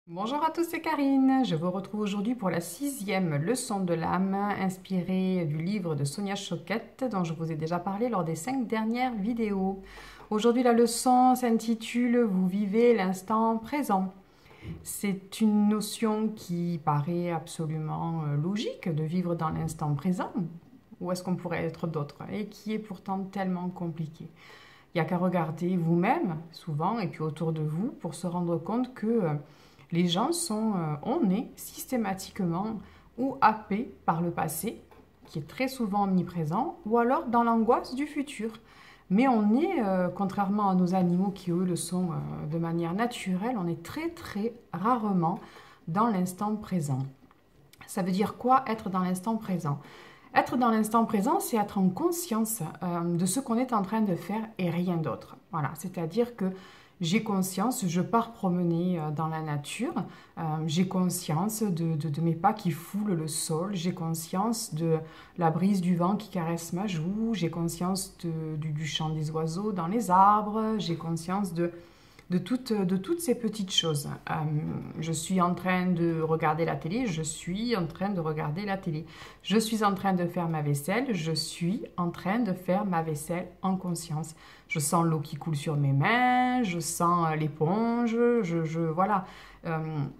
Bonjour à tous, c'est Karine. Je vous retrouve aujourd'hui pour la 6e leçon de l'âme, inspirée du livre de Sonia Choquette, dont je vous ai déjà parlé lors des 5 dernières vidéos. Aujourd'hui, la leçon s'intitule « Vous vivez l'instant présent ». C'est une notion qui paraît absolument logique de vivre dans l'instant présent. Où est-ce qu'on pourrait être d'autre? Et qui est pourtant tellement compliqué. Il n'y a qu'à regarder vous-même, souvent, et puis autour de vous, pour se rendre compte que les gens ont né systématiquement ou happés par le passé, qui est très souvent omniprésent, ou alors dans l'angoisse du futur. Mais on est, contrairement à nos animaux qui eux le sont de manière naturelle, on est très très rarement dans l'instant présent. Ça veut dire quoi être dans l'instant présent? Être dans l'instant présent, c'est être en conscience de ce qu'on est en train de faire et rien d'autre. Voilà, c'est-à-dire que j'ai conscience, je pars promener dans la nature, j'ai conscience de mes pas qui foulent le sol, j'ai conscience de la brise du vent qui caresse ma joue, j'ai conscience du chant des oiseaux dans les arbres, j'ai conscience de toutes ces petites choses. Je suis en train de regarder la télé, je suis en train de regarder la télé. Je suis en train de faire ma vaisselle, je suis en train de faire ma vaisselle en conscience. Je sens l'eau qui coule sur mes mains, je sens l'éponge, voilà.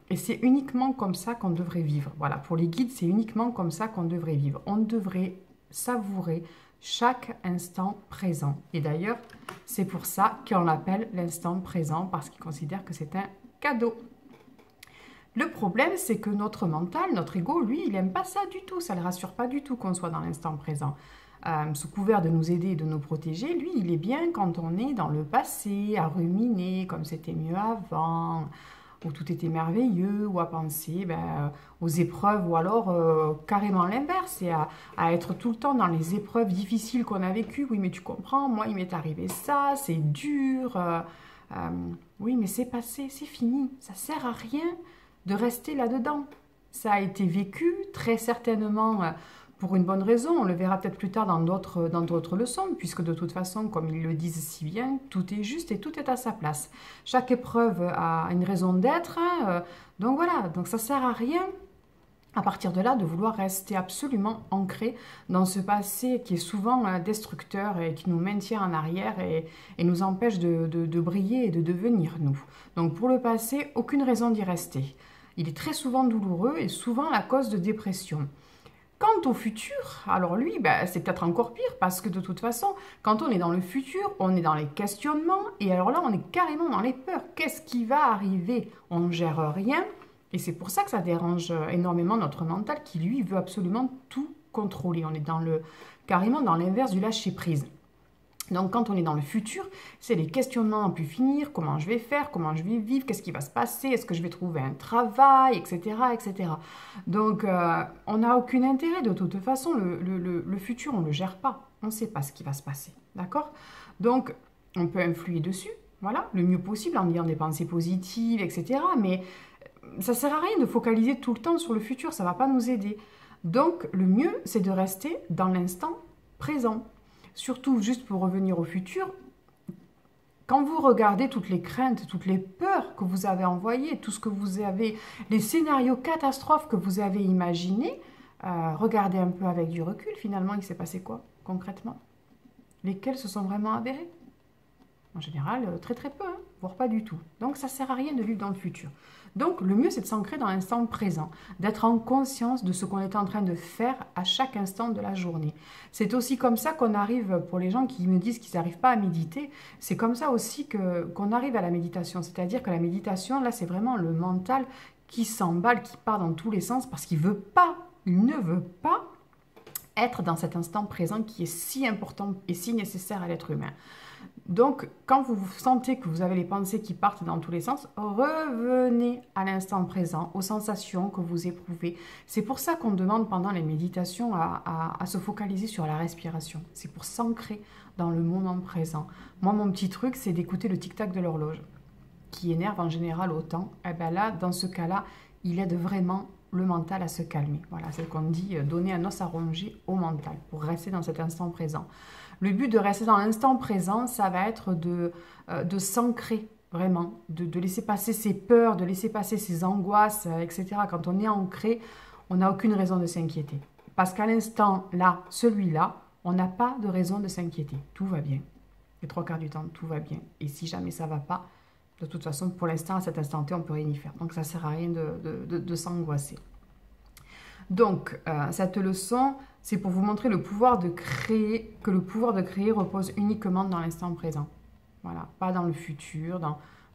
Et c'est uniquement comme ça qu'on devrait vivre. Voilà, pour les guides, c'est uniquement comme ça qu'on devrait vivre. On devrait savourer chaque instant présent. Et d'ailleurs, c'est pour ça qu'on l'appelle l'instant présent, parce qu'il considère que c'est un cadeau. Le problème, c'est que notre mental, notre ego, lui, il n'aime pas ça du tout. Ça ne le rassure pas du tout qu'on soit dans l'instant présent. Sous couvert de nous aider et de nous protéger, lui, il est bien quand on est dans le passé, à ruminer, comme c'était mieux avant, où tout était merveilleux, ou à penser aux épreuves, ou alors carrément l'inverse, c'est à être tout le temps dans les épreuves difficiles qu'on a vécues. Oui, mais tu comprends, moi, il m'est arrivé ça, c'est dur. Oui, mais c'est passé, c'est fini. Ça sert à rien de rester là-dedans. Ça a été vécu, très certainement pour une bonne raison. On le verra peut-être plus tard dans d'autres leçons, puisque de toute façon, comme ils le disent si bien, tout est juste et tout est à sa place. Chaque épreuve a une raison d'être. Donc voilà, donc ça sert à rien à partir de là de vouloir rester absolument ancré dans ce passé qui est souvent destructeur et qui nous maintient en arrière et nous empêche de briller et de devenir nous. Donc pour le passé, aucune raison d'y rester. Il est très souvent douloureux et souvent la cause de dépression. Quant au futur, alors lui, c'est peut-être encore pire parce que de toute façon, quand on est dans le futur, on est dans les questionnements et alors là, on est carrément dans les peurs. Qu'est-ce qui va arriver? On ne gère rien et c'est pour ça que ça dérange énormément notre mental qui, lui, veut absolument tout contrôler. On est carrément dans l'inverse du lâcher-prise. Donc quand on est dans le futur, c'est les questionnements à plus finir, comment je vais faire, comment je vais vivre, qu'est-ce qui va se passer, est-ce que je vais trouver un travail, etc. etc. Donc on n'a aucun intérêt de toute façon, le futur on ne le gère pas, on ne sait pas ce qui va se passer, d'accord? Donc on peut influer dessus, voilà, le mieux possible en ayant des pensées positives, etc. Mais ça ne sert à rien de focaliser tout le temps sur le futur, ça ne va pas nous aider. Donc le mieux c'est de rester dans l'instant présent. Surtout, juste pour revenir au futur, quand vous regardez toutes les craintes, toutes les peurs que vous avez envoyées, tout ce que vous avez, les scénarios catastrophes que vous avez imaginés, regardez un peu avec du recul, finalement, il s'est passé quoi, concrètement? Lesquels se sont vraiment avérés? En général, très très peu, hein, voire pas du tout. Donc ça ne sert à rien de vivre dans le futur. Donc le mieux c'est de s'ancrer dans l'instant présent, d'être en conscience de ce qu'on est en train de faire à chaque instant de la journée. C'est aussi comme ça qu'on arrive, pour les gens qui me disent qu'ils n'arrivent pas à méditer, c'est comme ça aussi qu'on arrive à la méditation. C'est-à-dire que la méditation, là c'est vraiment le mental qui s'emballe, qui part dans tous les sens parce qu'il ne veut pas être dans cet instant présent qui est si important et si nécessaire à l'être humain. Donc, quand vous sentez que vous avez les pensées qui partent dans tous les sens, revenez à l'instant présent, aux sensations que vous éprouvez. C'est pour ça qu'on demande pendant les méditations à se focaliser sur la respiration. C'est pour s'ancrer dans le moment présent. Moi, mon petit truc, c'est d'écouter le tic-tac de l'horloge, qui énerve en général autant. Et bien là, dans ce cas-là, il aide vraiment le mental à se calmer. Voilà, c'est ce qu'on dit, donner un os à ronger au mental pour rester dans cet instant présent. Le but de rester dans l'instant présent, ça va être de s'ancrer vraiment, de laisser passer ses peurs, de laisser passer ses angoisses, etc. Quand on est ancré, on n'a aucune raison de s'inquiéter. Parce qu'à l'instant, là, celui-là, on n'a pas de raison de s'inquiéter. Tout va bien. Les 3 quarts du temps, tout va bien. Et si jamais ça ne va pas, de toute façon, pour l'instant, à cet instant T, on ne peut rien y faire. Donc, ça ne sert à rien de s'angoisser. Donc, cette leçon, c'est pour vous montrer le pouvoir de créer, que le pouvoir de créer repose uniquement dans l'instant présent. Voilà, pas dans le futur.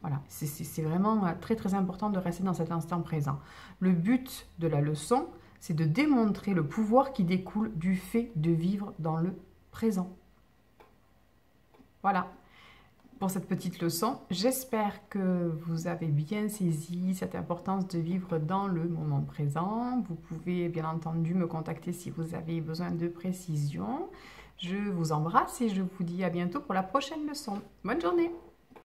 Voilà, c'est vraiment très très important de rester dans cet instant présent. Le but de la leçon, c'est de démontrer le pouvoir qui découle du fait de vivre dans le présent. Voilà pour cette petite leçon. J'espère que vous avez bien saisi cette importance de vivre dans le moment présent. Vous pouvez bien entendu me contacter si vous avez besoin de précision. Je vous embrasse et je vous dis à bientôt pour la prochaine leçon. Bonne journée!